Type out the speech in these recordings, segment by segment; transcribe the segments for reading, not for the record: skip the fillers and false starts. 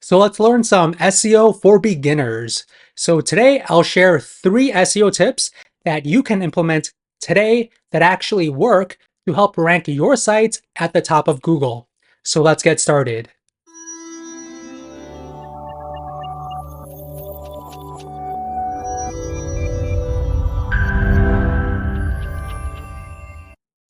So let's learn some SEO for beginners. So today I'll share 3 SEO tips that you can implement today that actually work to help rank your sites at the top of Google. So let's get started.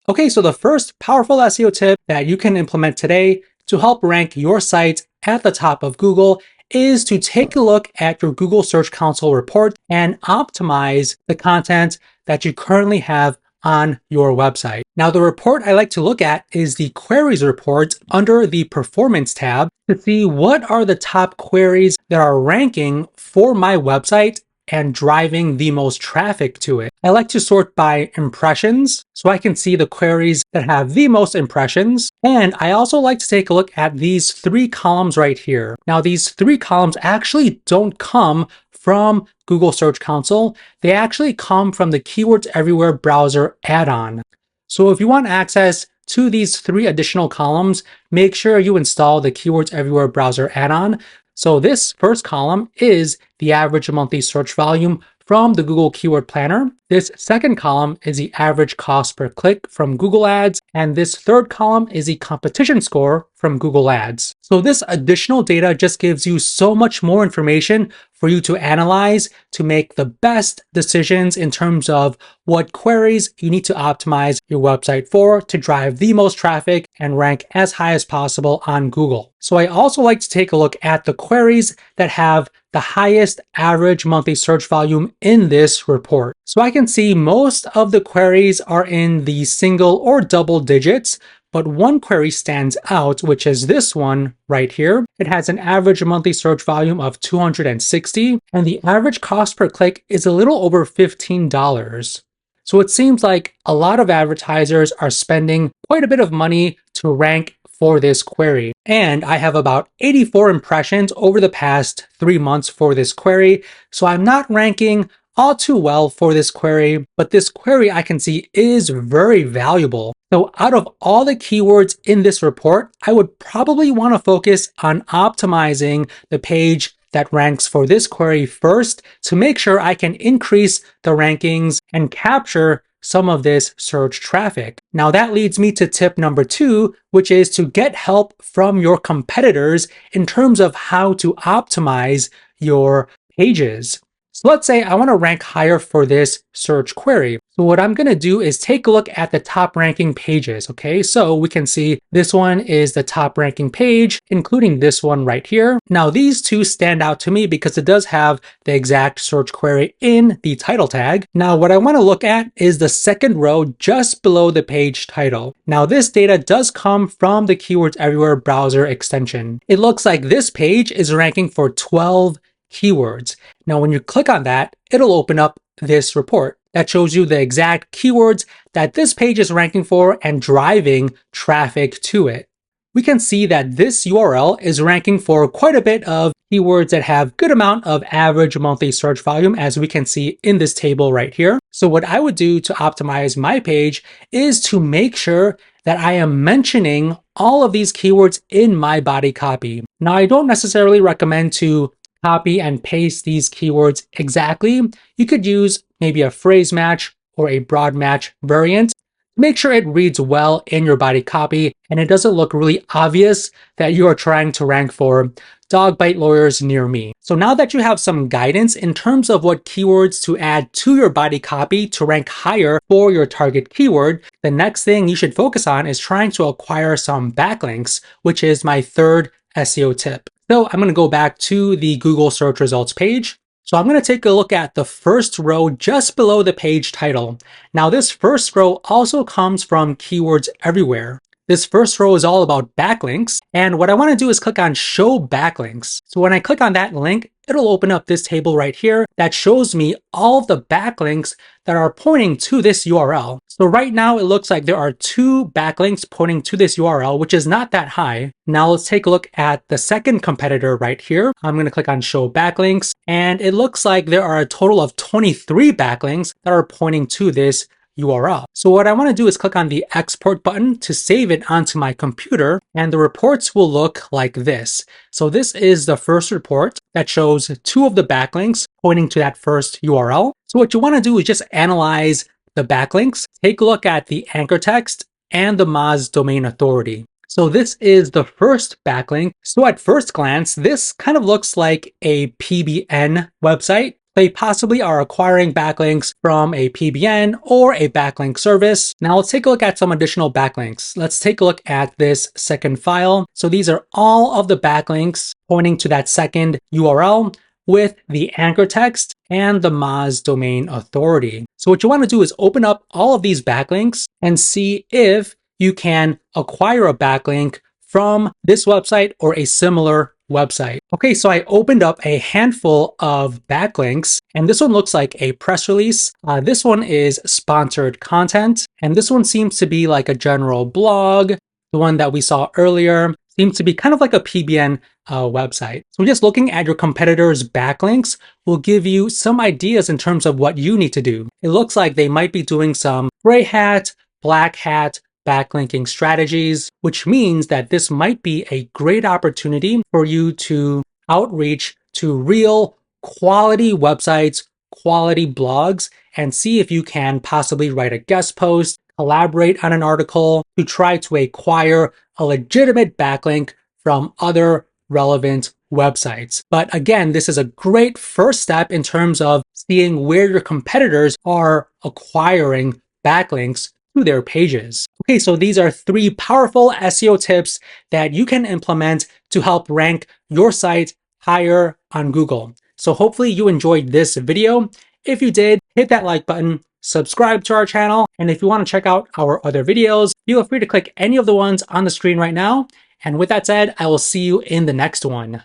Okay, so the first powerful SEO tip that you can implement today to help rank your site at the top of Google is to take a look at your Google Search Console report and optimize the content that you currently have on your website. Now, the report I like to look at is the queries report under the performance tab to see what are the top queries that are ranking for my website and driving the most traffic to it. I like to sort by impressions so I can see the queries that have the most impressions. And I also like to take a look at these 3 columns right here. Now, these 3 columns actually don't come from Google Search Console. They actually come from the Keywords Everywhere browser add-on. So if you want access to these 3 additional columns, make sure you install the Keywords Everywhere browser add-on. So this first column is the average monthly search volume from the Google Keyword Planner. This second column is the average cost per click from Google Ads. And this third column is the competition score from Google Ads. So this additional data just gives you so much more information for you to analyze to make the best decisions in terms of what queries you need to optimize your website for to drive the most traffic and rank as high as possible on Google. So I also like to take a look at the queries that have the highest average monthly search volume in this report. So I can see most of the queries are in the single or double digits, but one query stands out, which is this one right here. It has an average monthly search volume of 260, and the average cost per click is a little over $15. So it seems like a lot of advertisers are spending quite a bit of money to rank for this query. And I have about 84 impressions over the past 3 months for this query. So I'm not ranking all too well for this query, but this query I can see is very valuable. So out of all the keywords in this report, I would probably want to focus on optimizing the page that ranks for this query first to make sure I can increase the rankings and capture some of this search traffic. Now that leads me to tip number 2, which is to get help from your competitors in terms of how to optimize your pages. So let's say I want to rank higher for this search query. So what I'm going to do is take a look at the top ranking pages. Okay, so we can see this one is the top ranking page, including this one right here. Now these 2 stand out to me because it does have the exact search query in the title tag. Now what I want to look at is the second row just below the page title. Now this data does come from the Keywords Everywhere browser extension. It looks like this page is ranking for 12 keywords. Now, when you click on that, it'll open up this report that shows you the exact keywords that this page is ranking for and driving traffic to it. We can see that this URL is ranking for quite a bit of keywords that have good amount of average monthly search volume, as we can see in this table right here. So what I would do to optimize my page is to make sure that I am mentioning all of these keywords in my body copy. Now, I don't necessarily recommend to copy and paste these keywords exactly. You could use maybe a phrase match or a broad match variant. Make sure it reads well in your body copy and it doesn't look really obvious that you are trying to rank for dog bite lawyers near me. So now that you have some guidance in terms of what keywords to add to your body copy to rank higher for your target keyword, the next thing you should focus on is trying to acquire some backlinks, which is my third SEO tip. So I'm going to go back to the Google search results page. So I'm going to take a look at the first row just below the page title. Now this first row also comes from Keywords Everywhere. This first row is all about backlinks. And what I want to do is click on Show Backlinks. So when I click on that link, it'll open up this table right here that shows me all of the backlinks that are pointing to this URL. So right now it looks like there are 2 backlinks pointing to this URL, which is not that high. Now let's take a look at the second competitor right here. I'm going to click on Show Backlinks, and it looks like there are a total of 23 backlinks that are pointing to this URL. So what I want to do is click on the export button to save it onto my computer, and the reports will look like this. So this is the first report that shows 2 of the backlinks pointing to that first URL. So what you want to do is just analyze the backlinks, take a look at the anchor text and the Moz domain authority. So this is the first backlink. So at first glance, this kind of looks like a PBN website. They possibly are acquiring backlinks from a PBN or a backlink service. Now let's take a look at some additional backlinks. Let's take a look at this second file. So these are all of the backlinks pointing to that second URL with the anchor text and the Moz domain authority. So what you want to do is open up all of these backlinks and see if you can acquire a backlink from this website or a similar website. Okay, so I opened up a handful of backlinks, and this one looks like a press release. This one is sponsored content, and this one seems to be like a general blog. The one that we saw earlier seems to be kind of like a PBN website. So just looking at your competitors' backlinks will give you some ideas in terms of what you need to do. It looks like they might be doing some gray hat, black hat, backlinking strategies, which means that this might be a great opportunity for you to outreach to real quality websites, quality blogs, and see if you can possibly write a guest post, collaborate on an article to try to acquire a legitimate backlink from other relevant websites. But again, this is a great first step in terms of seeing where your competitors are acquiring backlinks to their pages. Okay, so these are 3 powerful SEO tips that you can implement to help rank your site higher on Google. So hopefully you enjoyed this video. If you did, hit that like button, subscribe to our channel, and if you want to check out our other videos, feel free to click any of the ones on the screen right now. And with that said, I will see you in the next one.